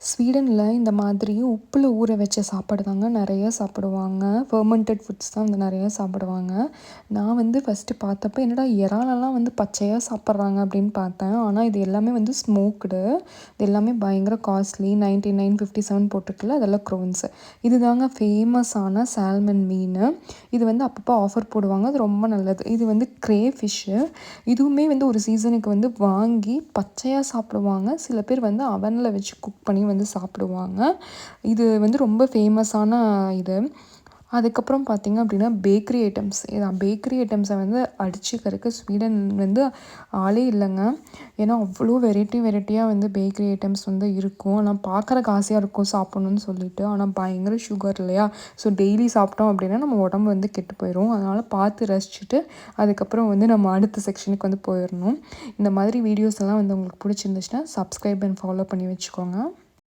ஸ்வீடனில் இந்த மாதிரி உப்பில் ஊற வச்ச சாப்பாடு தாங்க நிறைய சாப்பிடுவாங்க. ஃபெர்மெண்டட் ஃபுட்ஸ் தான் வந்து நிறையா சாப்பிடுவாங்க. நான் வந்து ஃபஸ்ட்டு பார்த்தப்ப என்னடா இறாலெல்லாம் வந்து பச்சையாக சாப்பிட்றாங்க அப்படின்னு பார்த்தேன். ஆனால் இது எல்லாமே வந்து ஸ்மோக்டு. இது எல்லாமே பயங்கர காஸ்ட்லி. 99.57 போட்டிருக்குல்ல, அதெல்லாம் க்ரோன்ஸு. இது தாங்க ஃபேமஸான சால்மன் மீன். இது வந்து அப்பப்போ ஆஃபர் போடுவாங்க. அது ரொம்ப நல்லது. இது வந்து க்ரே ஃபிஷ்ஷு. இதுவுமே வந்து ஒரு சீசனுக்கு வந்து வாங்கி பச்சையாக சாப்பிடுவாங்க. சில பேர் வந்து அவனில் வச்சு குக் பண்ணி வந்து சாப்பிடுவாங்க. இது வந்து ரொம்ப ஃபேமஸான இது. அதுக்கப்புறம் பார்த்திங்க அப்படின்னா பேக்கரி ஐட்டம்ஸ். பேக்கரி ஐட்டம்ஸை வந்து அடிச்சுக்கிறதுக்கு ஸ்வீடன் வந்து ஆளே இல்லைங்க. ஏன்னா அவ்வளோ வெரைட்டியாக வந்து பேக்கரி ஐட்டம்ஸ் வந்து இருக்கும். ஆனால் பார்க்குறக்கு ஆசையாக இருக்கும் சாப்பிட்ணுன்னு சொல்லிட்டு. ஆனால் பயங்கர சுகர் இல்லையா? ஸோ டெய்லி சாப்பிட்டோம் அப்படின்னா நம்ம உடம்பு வந்து கெட்டு போயிடும். அதனால் பார்த்து ரசிச்சுட்டு அதுக்கப்புறம் வந்து நம்ம அடுத்த செக்ஷனுக்கு வந்து போயிடணும். இந்த மாதிரி வீடியோஸ் எல்லாம் வந்து உங்களுக்கு பிடிச்சிருந்துச்சுன்னா சப்ஸ்கிரைப் அண்ட் ஃபாலோ பண்ணி வச்சுக்கோங்க.